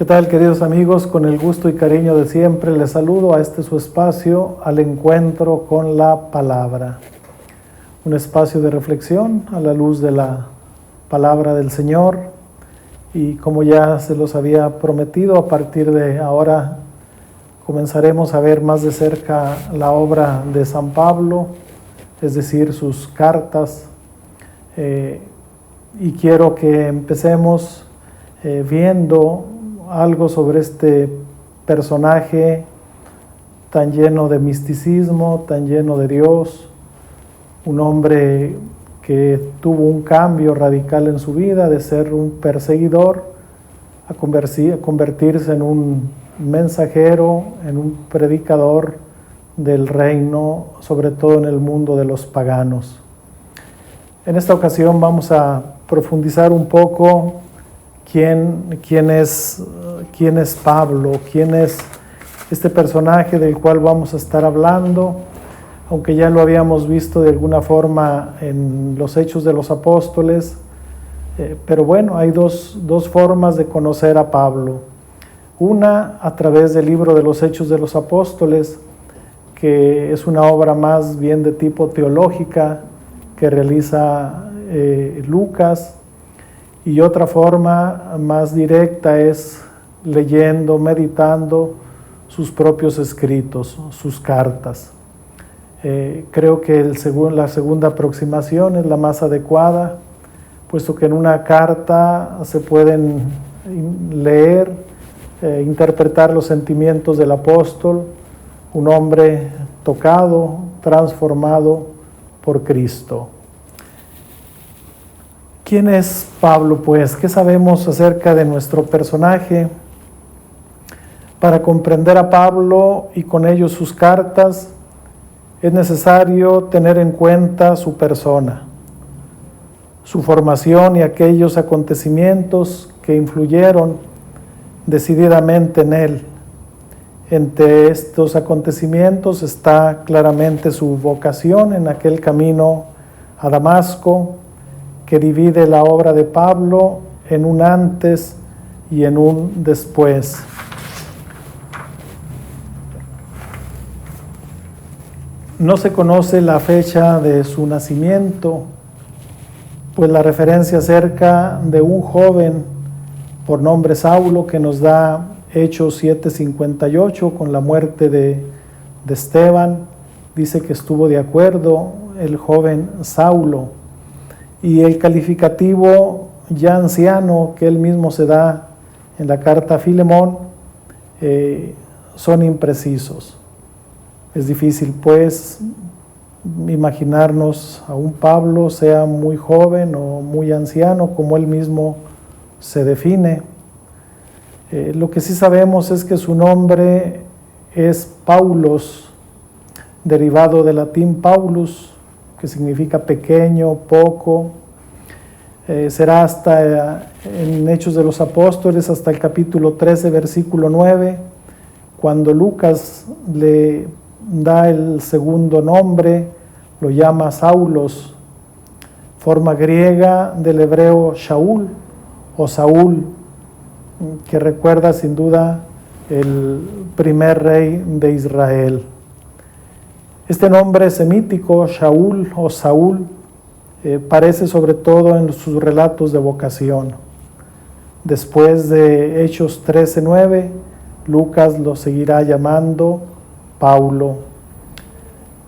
¿Qué tal, queridos amigos? Con el gusto y cariño de siempre les saludo a este su espacio, al encuentro con la palabra. Un espacio de reflexión a la luz de la palabra del Señor. Y como ya se los había prometido, a partir de ahora comenzaremos a ver más de cerca la obra de San Pablo, es decir, sus cartas. Y quiero que empecemos viendo algo sobre este personaje tan lleno de misticismo, tan lleno de Dios, un hombre que tuvo un cambio radical en su vida de ser un perseguidor a convertirse en un mensajero, en un predicador del reino, sobre todo en el mundo de los paganos. En esta ocasión vamos a profundizar un poco quién es Pablo, quién es este personaje del cual vamos a estar hablando, aunque ya lo habíamos visto de alguna forma en los Hechos de los Apóstoles, pero bueno, hay dos formas de conocer a Pablo. Una a través del libro de los Hechos de los Apóstoles, que es una obra más bien de tipo teológica que realiza Lucas, y otra forma más directa es leyendo, meditando sus propios escritos, sus cartas. Creo que la segunda aproximación es la más adecuada, puesto que en una carta se pueden leer, interpretar los sentimientos del apóstol, un hombre tocado, transformado por Cristo. ¿Quién es Pablo, pues? ¿Qué sabemos acerca de nuestro personaje? Para comprender a Pablo y con ello sus cartas, es necesario tener en cuenta su persona, su formación y aquellos acontecimientos que influyeron decididamente en él. Entre estos acontecimientos está claramente su vocación en aquel camino a Damasco, que divide la obra de Pablo en un antes y en un después. No se conoce la fecha de su nacimiento, pues la referencia acerca de un joven por nombre Saulo que nos da Hechos 7:58 con la muerte de Esteban, dice que estuvo de acuerdo el joven Saulo. Y el calificativo ya anciano que él mismo se da en la carta a Filemón son imprecisos. Es difícil pues imaginarnos a un Pablo, sea muy joven o muy anciano, como él mismo se define. Lo que sí sabemos es que su nombre es Paulos, derivado del latín Paulus, que significa pequeño, poco. Será hasta en Hechos de los Apóstoles, hasta el capítulo 13, versículo 9, cuando Lucas le da el segundo nombre, lo llama Saulos, forma griega del hebreo Shaul o Saúl, que recuerda sin duda el primer rey de Israel. Este nombre semítico, Shaul o Saúl, aparece sobre todo en sus relatos de vocación. Después de Hechos 13:9, Lucas lo seguirá llamando Paulo.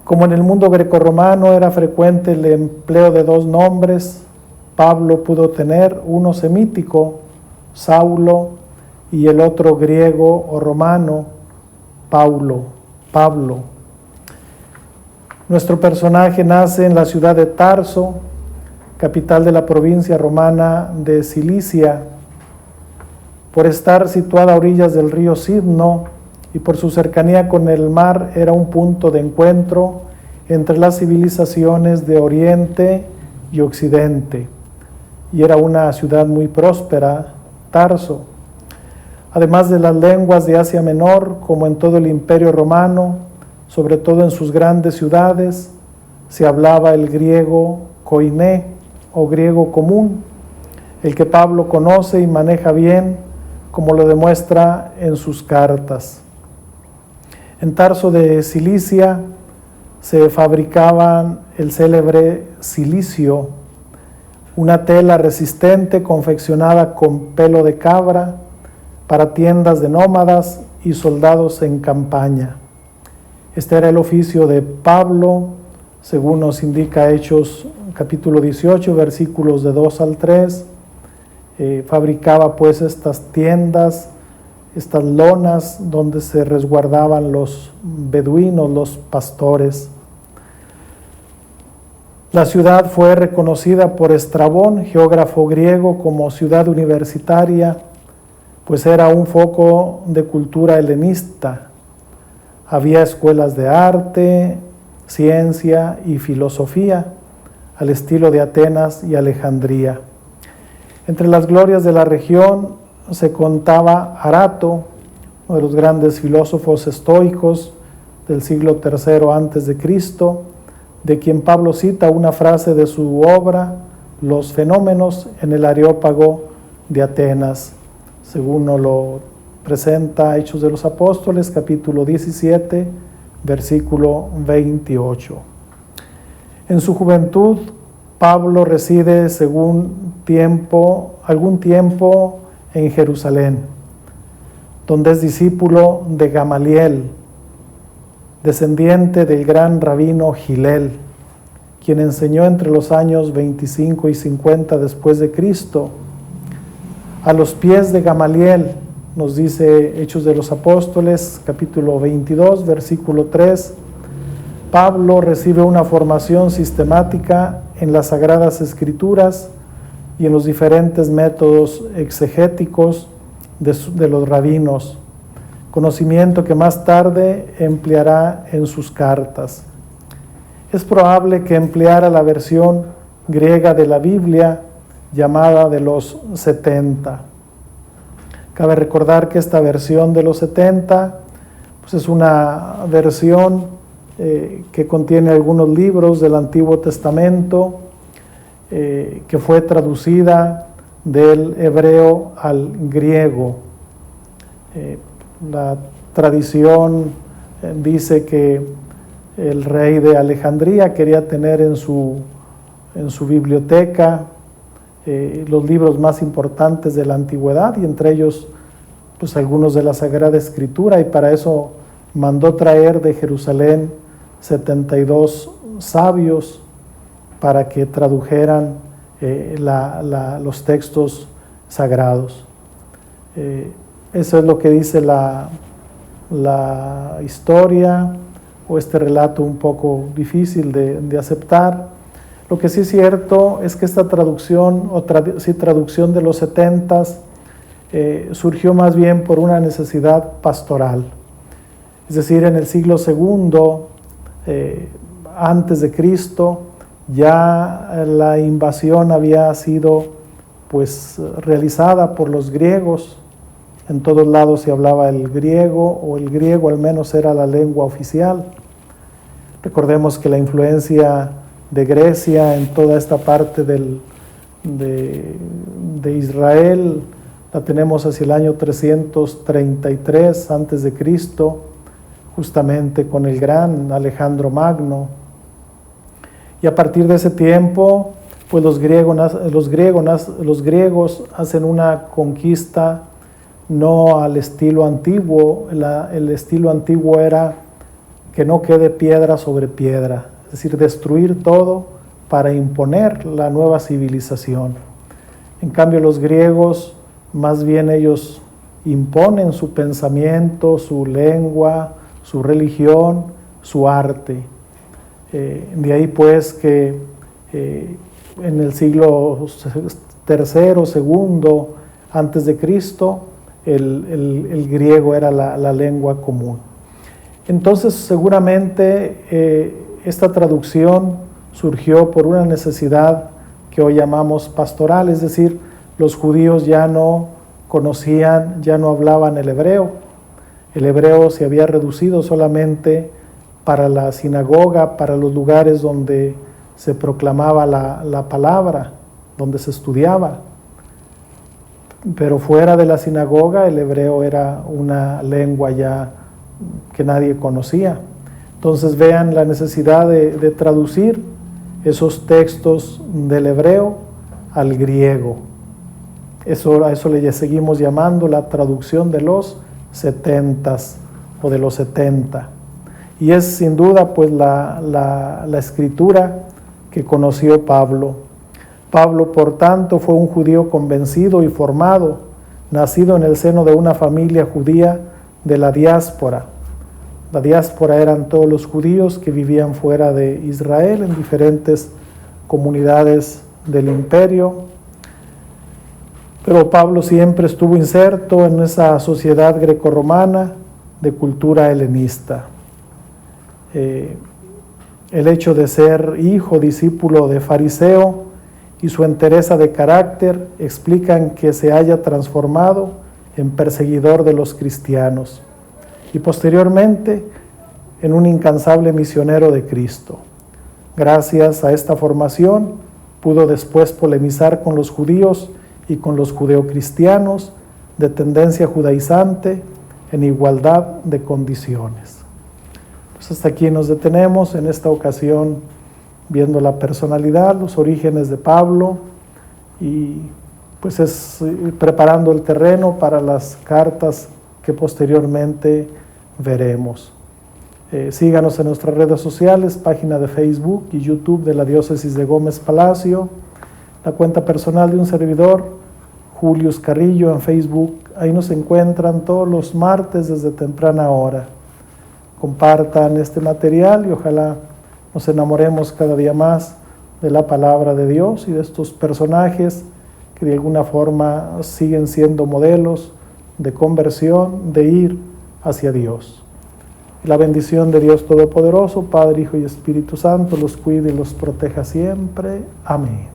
Como en el mundo grecorromano era frecuente el empleo de dos nombres, Pablo pudo tener uno semítico, Saulo, y el otro griego o romano, Pablo. Nuestro personaje nace en la ciudad de Tarso, capital de la provincia romana de Cilicia. Por estar situada a orillas del río Cidno y por su cercanía con el mar, era un punto de encuentro entre las civilizaciones de Oriente y Occidente, y era una ciudad muy próspera, Tarso. Además de las lenguas de Asia Menor, como en todo el Imperio Romano, sobre todo en sus grandes ciudades, se hablaba el griego koiné o griego común, el que Pablo conoce y maneja bien como lo demuestra en sus cartas. En Tarso de Cilicia se fabricaban el célebre cilicio, una tela resistente confeccionada con pelo de cabra para tiendas de nómadas y soldados en campaña. Este era el oficio de Pablo, según nos indica Hechos capítulo 18, versículos de 2 al 3. Fabricaba pues estas tiendas, estas lonas donde se resguardaban los beduinos, los pastores. La ciudad fue reconocida por Estrabón, geógrafo griego, como ciudad universitaria, pues era un foco de cultura helenista. Había escuelas de arte, ciencia y filosofía, al estilo de Atenas y Alejandría. Entre las glorias de la región se contaba Arato, uno de los grandes filósofos estoicos del siglo III a.C., de quien Pablo cita una frase de su obra, Los fenómenos en el Areópago de Atenas, según nos lo presenta Hechos de los Apóstoles, capítulo 17, versículo 28. En su juventud, Pablo reside algún tiempo en Jerusalén, donde es discípulo de Gamaliel, descendiente del gran rabino Gilel, quien enseñó entre los años 25 y 50 después de Cristo. A los pies de Gamaliel, nos dice Hechos de los Apóstoles, capítulo 22, versículo 3, Pablo recibe una formación sistemática en las Sagradas Escrituras y en los diferentes métodos exegéticos de los rabinos, conocimiento que más tarde empleará en sus cartas. Es probable que empleara la versión griega de la Biblia llamada de los 70. Cabe recordar que esta versión de los 70 pues es una versión que contiene algunos libros del Antiguo Testamento, que fue traducida del hebreo al griego. La tradición dice que el rey de Alejandría quería tener en su biblioteca los libros más importantes de la antigüedad, y entre ellos pues algunos de la Sagrada Escritura, y para eso mandó traer de Jerusalén 72 sabios para que tradujeran los textos sagrados. Eso es lo que dice la historia, o este relato un poco difícil de aceptar. Lo que sí es cierto es que esta traducción, traducción de los 70, surgió más bien por una necesidad pastoral. Es decir, en el siglo II antes de Cristo, ya la invasión había sido pues realizada por los griegos. En todos lados se hablaba el griego, o el griego al menos era la lengua oficial. Recordemos que la influencia de Grecia en toda esta parte de Israel la tenemos hacia el año 333 antes de Cristo, justamente con el gran Alejandro Magno. Y a partir de ese tiempo, pues los griegos hacen una conquista no al estilo antiguo. El estilo antiguo era que no quede piedra sobre piedra, es decir, destruir todo para imponer la nueva civilización. En cambio, los griegos, más bien ellos imponen su pensamiento, su lengua, su religión, su arte. De ahí pues que en el siglo III, II antes de Cristo, el griego era la lengua común. Entonces seguramente esta traducción surgió por una necesidad que hoy llamamos pastoral, es decir, los judíos ya no conocían, ya no hablaban el hebreo. El hebreo se había reducido solamente para la sinagoga, para los lugares donde se proclamaba la palabra, donde se estudiaba. pero fuera de la sinagoga el hebreo era una lengua ya que nadie conocía. Entonces vean la necesidad de traducir esos textos del hebreo al griego. A eso le seguimos llamando la traducción de los 70 o de los 70. Y es sin duda pues la escritura que conoció Pablo. Pablo, por tanto, fue un judío convencido y formado, nacido en el seno de una familia judía de la diáspora. La diáspora eran todos los judíos que vivían fuera de Israel en diferentes comunidades del imperio. Pero Pablo siempre estuvo inserto en esa sociedad grecorromana de cultura helenista. El hecho de ser hijo, discípulo de fariseo y su entereza de carácter explican que se haya transformado en perseguidor de los cristianos y posteriormente en un incansable misionero de Cristo. Gracias a esta formación pudo después polemizar con los judíos y con los judeocristianos de tendencia judaizante en igualdad de condiciones. Pues hasta aquí nos detenemos en esta ocasión viendo la personalidad, los orígenes de Pablo y pues es preparando el terreno para las cartas que posteriormente veremos. Síganos en nuestras redes sociales, página de Facebook y YouTube de la Diócesis de Gómez Palacio, la cuenta personal de un servidor, Julius Carrillo, en Facebook. Ahí nos encuentran todos los martes desde temprana hora. Compartan este material y ojalá nos enamoremos cada día más de la palabra de Dios y de estos personajes que de alguna forma siguen siendo modelos de conversión, de ir hacia Dios. La bendición de Dios Todopoderoso, Padre, Hijo y Espíritu Santo, los cuide y los proteja siempre. Amén.